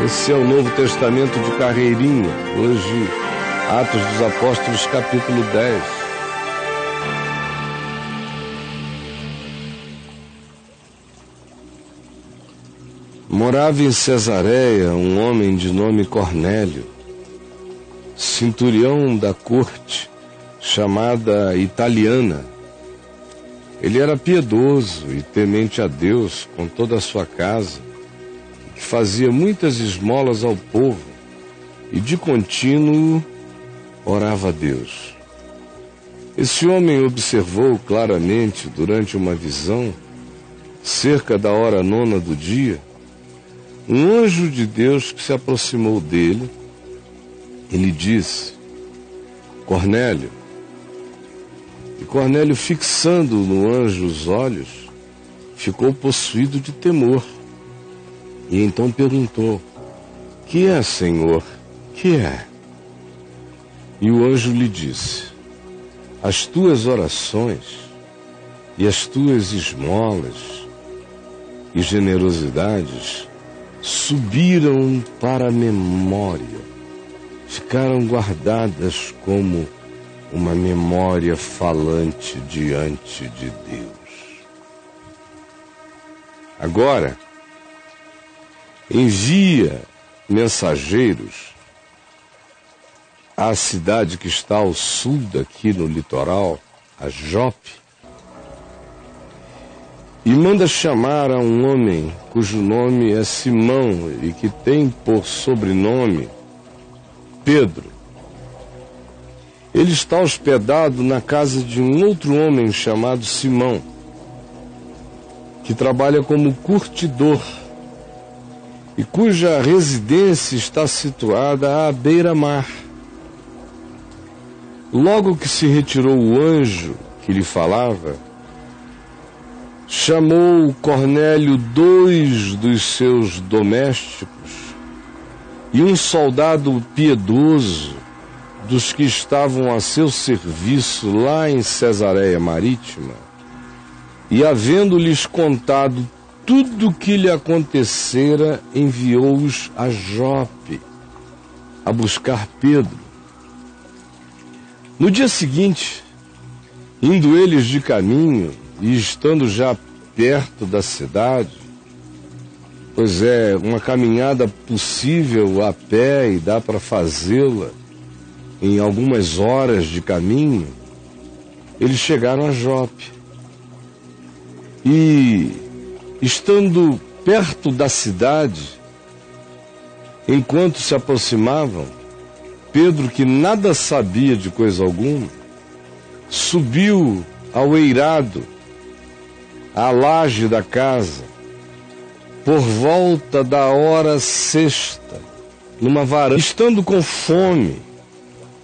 Esse é o Novo Testamento de carreirinha. Hoje, Atos dos Apóstolos, capítulo 10. Morava em Cesareia um homem de nome Cornélio, centurião da corte, chamada Italiana. Ele era piedoso e temente a Deus com toda a sua casa, que fazia muitas esmolas ao povo e de contínuo orava a Deus. Esse homem observou claramente durante uma visão, cerca da hora 9 do dia, um anjo de Deus que se aproximou dele. Ele disse: Cornélio. E Cornélio, fixando no anjo os olhos, ficou possuído de temor. E então perguntou: Que é, Senhor? Que é? E o anjo lhe disse: As tuas orações e as tuas esmolas e generosidades subiram para a memória, ficaram guardadas como uma memória falante diante de Deus. Agora, envia mensageiros à cidade que está ao sul daqui no litoral, a Jope, e manda chamar a um homem cujo nome é Simão e que tem por sobrenome Pedro. Ele está hospedado na casa de um outro homem chamado Simão, que trabalha como curtidor e cuja residência está situada à beira-mar. Logo que se retirou o anjo que lhe falava, chamou Cornélio 2 dos seus domésticos e um soldado piedoso dos que estavam a seu serviço lá em Cesareia Marítima, e havendo-lhes contado tudo o que lhe acontecera, enviou-os a Jope a buscar Pedro. No dia seguinte, indo eles de caminho e estando já perto da cidade, pois é uma caminhada possível a pé e dá para fazê-la em algumas horas de caminho, eles chegaram a Jope. E, estando perto da cidade, enquanto se aproximavam, Pedro, que nada sabia de coisa alguma, subiu ao eirado, à laje da casa, por volta da hora sexta, numa varanda. Estando com fome,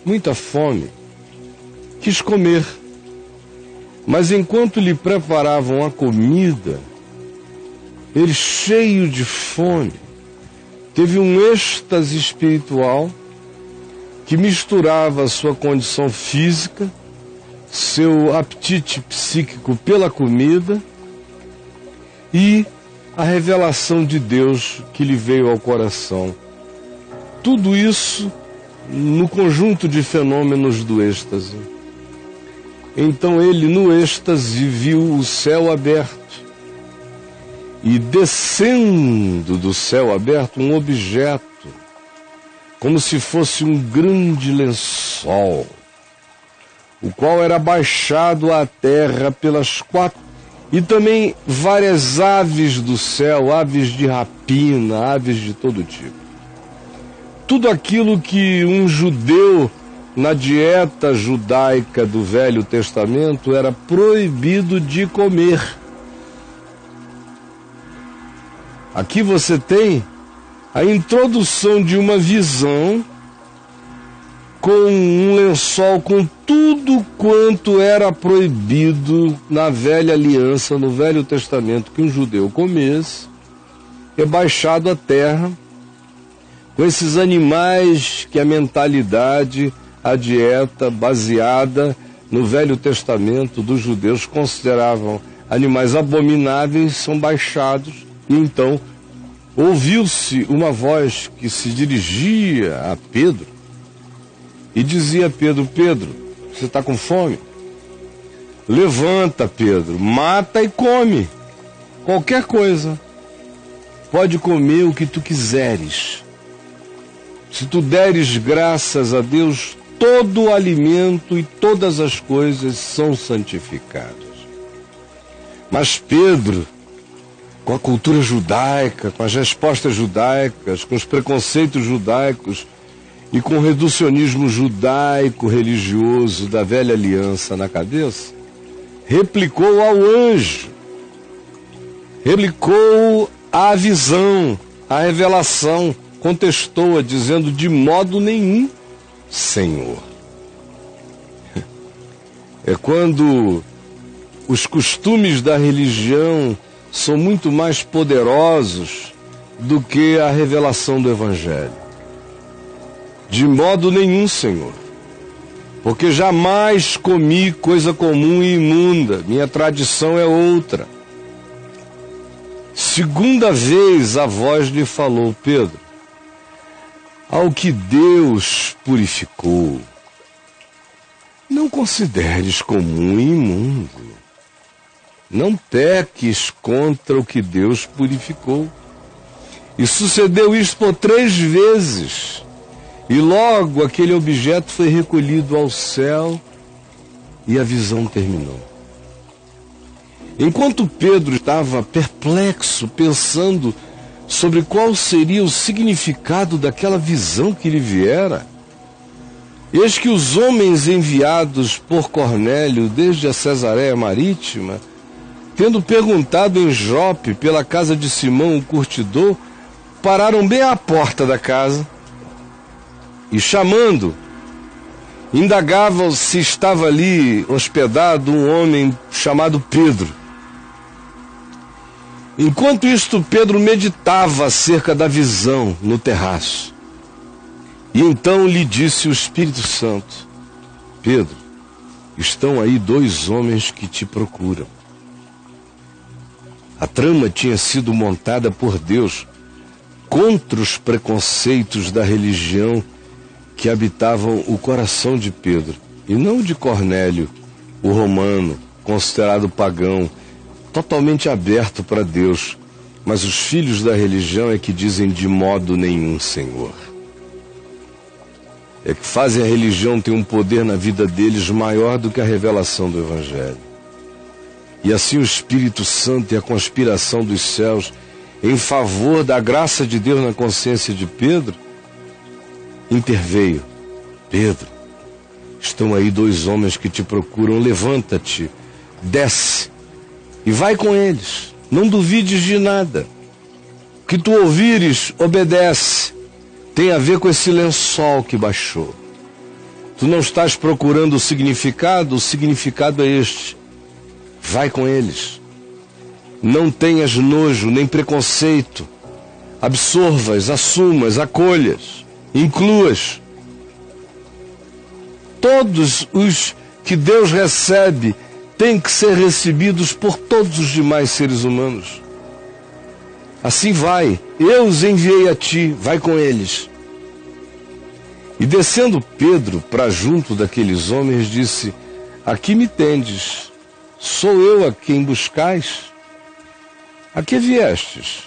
muita fome, quis comer. Mas enquanto lhe preparavam a comida, ele, cheio de fome, teve um êxtase espiritual que misturava sua condição física, seu apetite psíquico pela comida e a revelação de Deus que lhe veio ao coração. Tudo isso no conjunto de fenômenos do êxtase. Então ele, no êxtase, viu o céu aberto e, descendo do céu aberto, um objeto, como se fosse um grande lençol, o qual era baixado à terra pelas quatro, e também várias aves do céu, aves de rapina, aves de todo tipo. Tudo aquilo que um judeu, na dieta judaica do Velho Testamento, era proibido de comer. Aqui você tem a introdução de uma visão com um lençol com tudo quanto era proibido na velha aliança, no Velho Testamento, que um judeu comesse, rebaixado à terra, com esses animais que a mentalidade, a dieta baseada no Velho Testamento dos judeus consideravam animais abomináveis, são baixados e então ouviu-se uma voz que se dirigia a Pedro e dizia a Pedro: Pedro, você está com fome? Levanta, Pedro, mata e come. Qualquer coisa. Pode comer o que tu quiseres. Se tu deres graças a Deus, todo o alimento e todas as coisas são santificadas. Mas Pedro, com a cultura judaica, com as respostas judaicas, com os preconceitos judaicos e com o reducionismo judaico religioso da velha aliança na cabeça, replicou ao anjo, replicou à visão, à revelação, contestou-a dizendo: de modo nenhum, Senhor. É quando os costumes da religião são muito mais poderosos do que a revelação do Evangelho. De modo nenhum, Senhor, porque jamais comi coisa comum e imunda, minha tradição é outra. Segunda vez a voz lhe falou: Pedro, ao que Deus purificou, não consideres comum e imundo. Não peques contra o que Deus purificou. E sucedeu isto por 3 vezes. E logo aquele objeto foi recolhido ao céu e a visão terminou. Enquanto Pedro estava perplexo, pensando sobre qual seria o significado daquela visão que lhe viera, eis que os homens enviados por Cornélio desde a Cesareia Marítima, tendo perguntado em Jope pela casa de Simão o curtidor, pararam bem à porta da casa e, chamando, indagavam se estava ali hospedado um homem chamado Pedro. Enquanto isto, Pedro meditava acerca da visão no terraço. E então lhe disse o Espírito Santo: Pedro, estão aí 2 homens que te procuram. A trama tinha sido montada por Deus contra os preconceitos da religião que habitavam o coração de Pedro, e não de Cornélio, o romano, considerado pagão, totalmente aberto para Deus. Mas os filhos da religião é que dizem: de modo nenhum, Senhor. É que fazem a religião ter um poder na vida deles maior do que a revelação do Evangelho. E assim o Espírito Santo e a conspiração dos céus em favor da graça de Deus na consciência de Pedro interveio. Pedro, estão aí 2 homens que te procuram, levanta-te, desce e vai com eles, não duvides de nada. O que tu ouvires, obedece. Tem a ver com esse lençol que baixou. Tu não estás procurando o significado é este. Vai com eles. Não tenhas nojo nem preconceito. Absorvas, assumas, acolhas, incluas. Todos os que Deus recebe têm que ser recebidos por todos os demais seres humanos. Assim vai, eu os enviei a ti, vai com eles. E descendo Pedro para junto daqueles homens, disse: aqui me tendes, sou eu a quem buscais? A que viestes?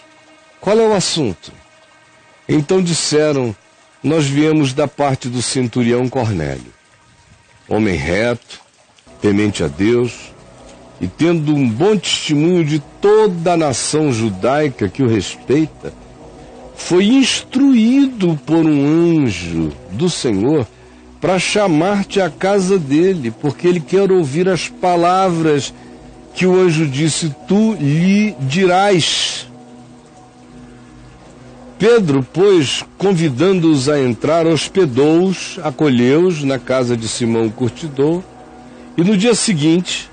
Qual é o assunto? Então disseram: nós viemos da parte do centurião Cornélio, homem reto, temente a Deus, e tendo um bom testemunho de toda a nação judaica que o respeita, foi instruído por um anjo do Senhor para chamar-te à casa dele, porque ele quer ouvir as palavras que o anjo disse, tu lhe dirás. Pedro, pois, convidando-os a entrar, hospedou-os, acolheu-os na casa de Simão o curtidor, e no dia seguinte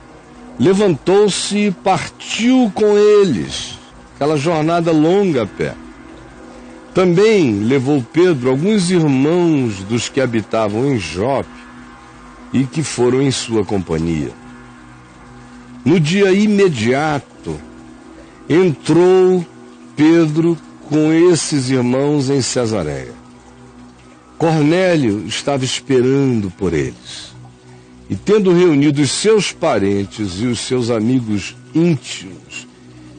levantou-se e partiu com eles, aquela jornada longa a pé. Também levou Pedro alguns irmãos dos que habitavam em Jope e que foram em sua companhia. No dia imediato, entrou Pedro com esses irmãos em Cesareia. Cornélio estava esperando por eles. E tendo reunido os seus parentes e os seus amigos íntimos,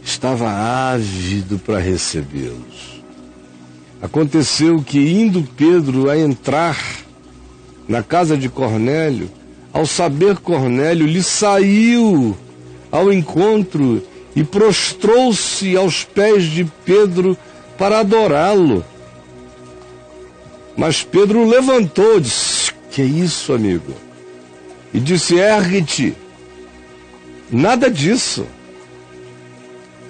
estava ávido para recebê-los. Aconteceu que, indo Pedro a entrar na casa de Cornélio, ao saber Cornélio, lhe saiu ao encontro e prostrou-se aos pés de Pedro para adorá-lo. Mas Pedro levantou, disse: "Que é isso, amigo?" E disse: "Ergue-te." Nada disso.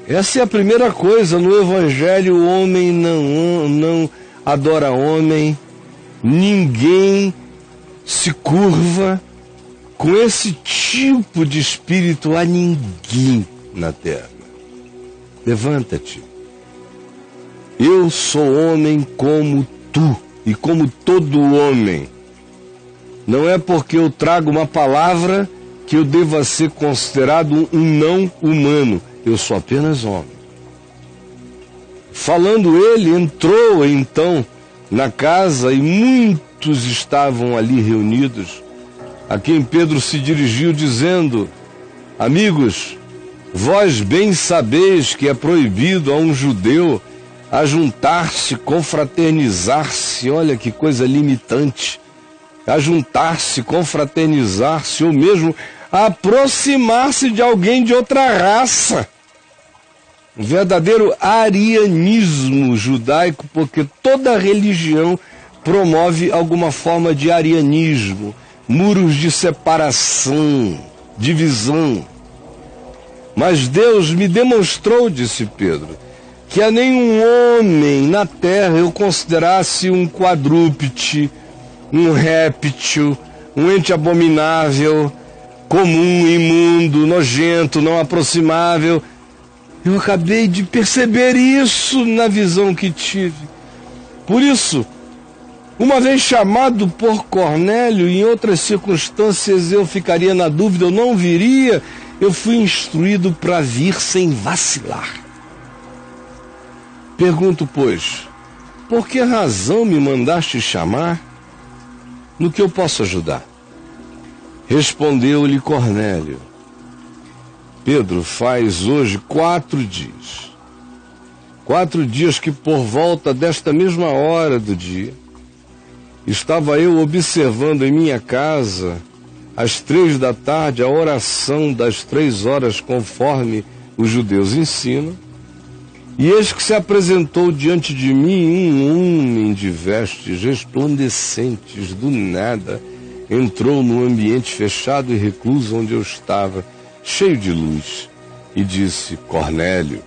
Essa é a primeira coisa. No Evangelho, o homem não adora homem. Ninguém se curva com esse tipo de espírito a ninguém na terra. Levanta-te. Eu sou homem como tu e como todo homem. Não é porque eu trago uma palavra que eu deva ser considerado um não humano. Eu sou apenas homem. Falando ele, entrou então na casa e muitos estavam ali reunidos, a quem Pedro se dirigiu dizendo: "Amigos, vós bem sabeis que é proibido a um judeu ajuntar-se, confraternizar-se." Olha que coisa limitante. Ajuntar-se, confraternizar-se, ou mesmo aproximar-se de alguém de outra raça. Um verdadeiro arianismo judaico, porque toda religião promove alguma forma de arianismo, muros de separação, divisão. Mas Deus me demonstrou, disse Pedro, que a nenhum homem na terra eu considerasse um quadrúpede, um réptil, um ente abominável, comum, imundo, nojento, não aproximável. Eu acabei de perceber isso na visão que tive. Por isso, uma vez chamado por Cornélio, em outras circunstâncias eu ficaria na dúvida, eu não viria, eu fui instruído para vir sem vacilar. Pergunto, pois, por que razão me mandaste chamar? No que eu posso ajudar? Respondeu-lhe Cornélio: Pedro, faz hoje 4 dias. 4 dias que por volta desta mesma hora do dia, estava eu observando em minha casa, às 3 da tarde, a oração das 3 horas, conforme os judeus ensinam, e eis que se apresentou diante de mim um homem de vestes resplandecentes, do nada, entrou no ambiente fechado e recluso onde eu estava, cheio de luz, e disse: Cornélio,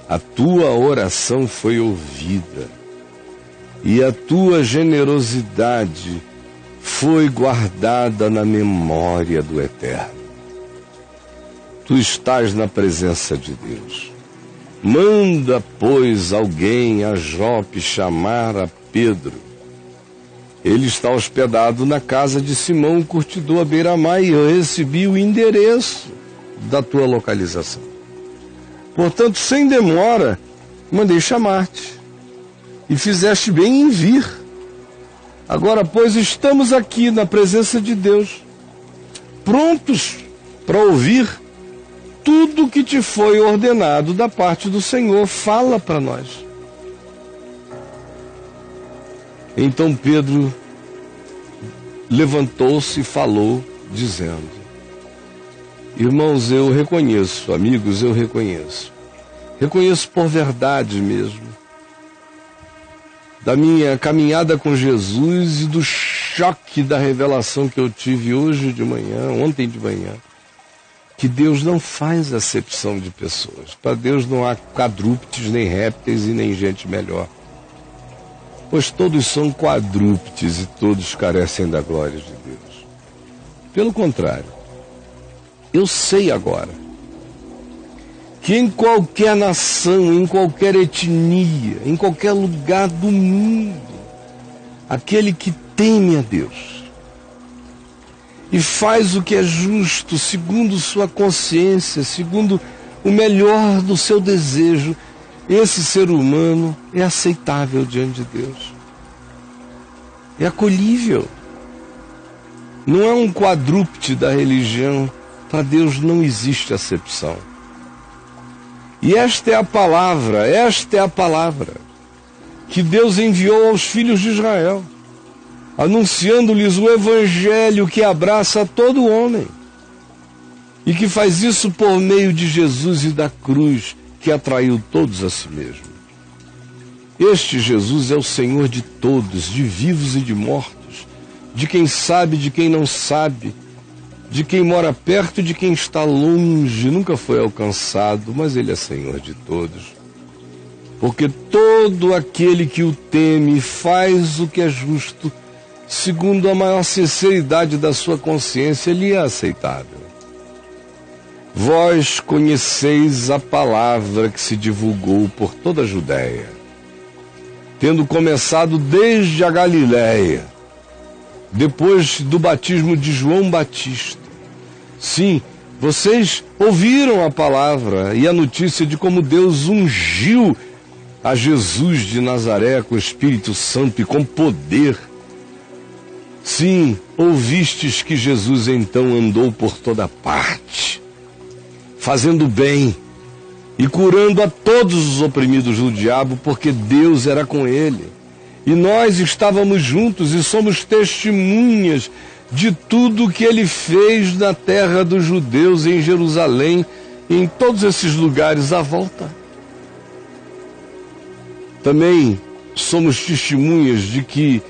a tua oração foi ouvida, e a tua generosidade foi guardada na memória do Eterno. Tu estás na presença de Deus. Manda, pois, alguém a Jope chamar a Pedro. Ele está hospedado na casa de Simão, o curtidor à beira-mar, e eu recebi o endereço da tua localização. Portanto, sem demora, mandei chamar-te, e fizeste bem em vir. Agora, pois, estamos aqui na presença de Deus, prontos para ouvir tudo que te foi ordenado da parte do Senhor. Fala para nós. Então Pedro levantou-se e falou, dizendo: Irmãos, eu reconheço, amigos, eu reconheço por verdade mesmo, da minha caminhada com Jesus e do choque da revelação que eu tive hoje de manhã, ontem de manhã, que Deus não faz acepção de pessoas. Para Deus não há quadrúpedes, nem répteis e nem gente melhor. Pois todos são quadrúpedes e todos carecem da glória de Deus. Pelo contrário, eu sei agora que em qualquer nação, em qualquer etnia, em qualquer lugar do mundo, aquele que teme a Deus e faz o que é justo, segundo sua consciência, segundo o melhor do seu desejo, esse ser humano é aceitável diante de Deus. É acolhível. Não é um quadrúpede da religião. Para Deus não existe acepção. E esta é a palavra que Deus enviou aos filhos de Israel, anunciando-lhes o evangelho que abraça todo homem e que faz isso por meio de Jesus e da cruz, que atraiu todos a si mesmo. Este Jesus é o Senhor de todos, de vivos e de mortos, de quem sabe, de quem não sabe, de quem mora perto e de quem está longe, nunca foi alcançado, mas Ele é Senhor de todos. Porque todo aquele que o teme faz o que é justo, segundo a maior sinceridade da sua consciência, lhe é aceitável. Vós conheceis a palavra que se divulgou por toda a Judéia, tendo começado desde a Galiléia, depois do batismo de João Batista. Sim, vocês ouviram a palavra e a notícia de como Deus ungiu a Jesus de Nazaré com o Espírito Santo e com poder. Sim, ouvistes que Jesus então andou por toda parte, fazendo bem e curando a todos os oprimidos do diabo, porque Deus era com ele. E nós estávamos juntos e somos testemunhas de tudo que ele fez na terra dos judeus, em Jerusalém, e em todos esses lugares à volta. Também somos testemunhas de que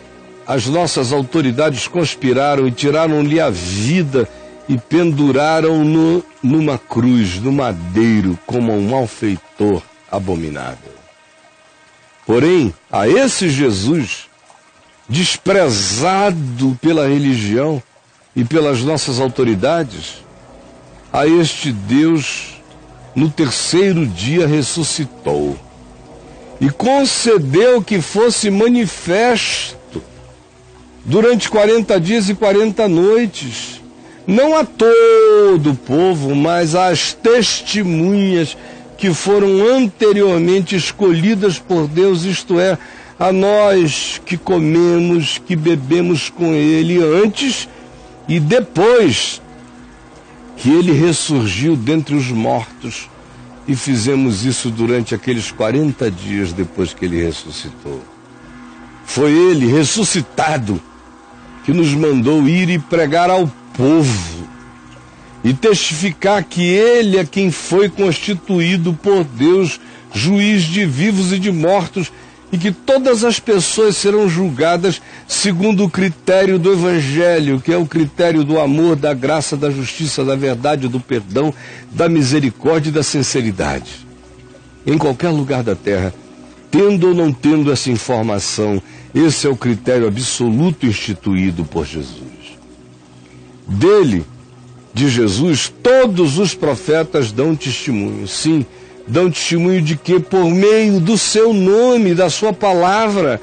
as nossas autoridades conspiraram e tiraram-lhe a vida e penduraram-no numa cruz, no madeiro, como um malfeitor abominável. Porém, a esse Jesus, desprezado pela religião e pelas nossas autoridades, a este Deus, no terceiro dia, ressuscitou e concedeu que fosse manifesto durante 40 dias e 40 noites, não a todo o povo, mas às testemunhas que foram anteriormente escolhidas por Deus, isto é, a nós que comemos, que bebemos com ele antes e depois que ele ressurgiu dentre os mortos, e fizemos isso durante aqueles 40 dias depois que ele ressuscitou. Foi ele, ressuscitado, que nos mandou ir e pregar ao povo e testificar que ele é quem foi constituído por Deus, juiz de vivos e de mortos, e que todas as pessoas serão julgadas segundo o critério do Evangelho, que é o critério do amor, da graça, da justiça, da verdade, do perdão, da misericórdia e da sinceridade. Em qualquer lugar da terra, tendo ou não tendo essa informação, esse é o critério absoluto instituído por Jesus. Dele, de Jesus, todos os profetas dão testemunho. Sim, dão testemunho de que, por meio do seu nome, da sua palavra,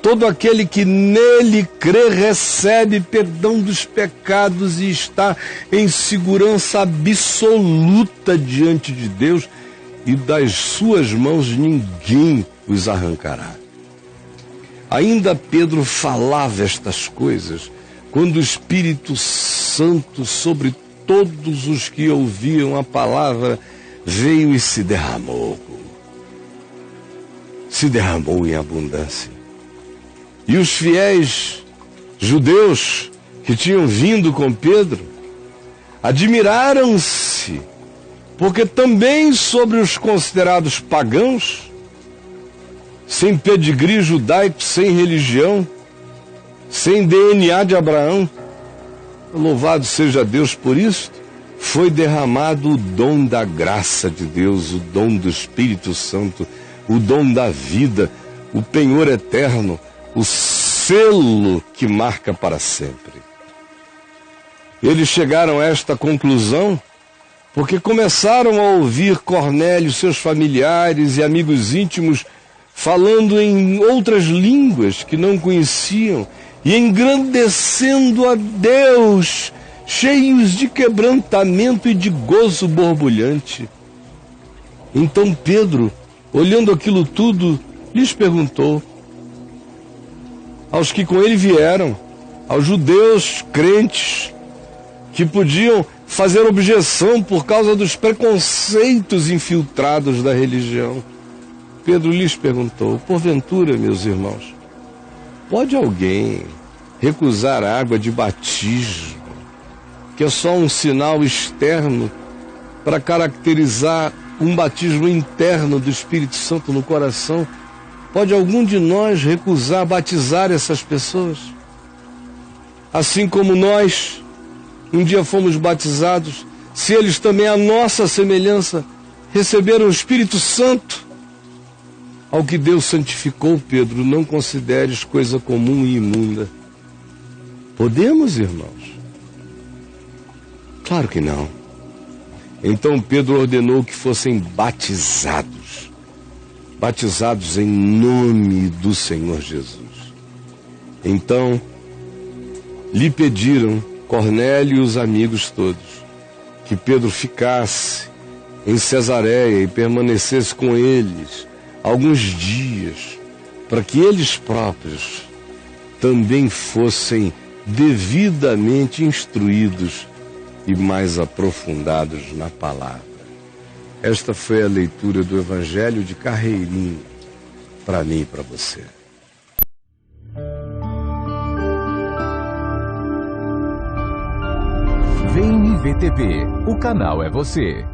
todo aquele que nele crê recebe perdão dos pecados e está em segurança absoluta diante de Deus, e das suas mãos ninguém os arrancará. Ainda Pedro falava estas coisas quando o Espírito Santo sobre todos os que ouviam a palavra veio e se derramou em abundância. E os fiéis judeus que tinham vindo com Pedro admiraram-se, porque também sobre os considerados pagãos, sem pedigree judaico, sem religião, sem DNA de Abraão, louvado seja Deus por isso, foi derramado o dom da graça de Deus, o dom do Espírito Santo, o dom da vida, o penhor eterno, o selo que marca para sempre. Eles chegaram a esta conclusão porque começaram a ouvir Cornélio, seus familiares e amigos íntimos, falando em outras línguas que não conheciam e engrandecendo a Deus, cheios de quebrantamento e de gozo borbulhante. Então Pedro olhando aquilo tudo, lhes perguntou aos que com ele vieram, aos judeus crentes, que podiam fazer objeção por causa dos preconceitos infiltrados da religião. Pedro lhes perguntou: porventura, meus irmãos, pode alguém recusar a água de batismo, que é só um sinal externo para caracterizar um batismo interno do Espírito Santo no coração? Pode algum de nós recusar batizar essas pessoas? Assim como nós um dia fomos batizados, se eles também, à nossa semelhança, receberam o Espírito Santo, ao que Deus santificou, Pedro, não consideres coisa comum e imunda. Podemos, irmãos? Claro que não. Então Pedro ordenou que fossem batizados em nome do Senhor Jesus. Então lhe pediram, Cornélio e os amigos todos, que Pedro ficasse em Cesareia e permanecesse com eles alguns dias, para que eles próprios também fossem devidamente instruídos e mais aprofundados na palavra. Esta foi a leitura do Evangelho de Carreirinho, para mim e para você. Vem VTV, o canal é você.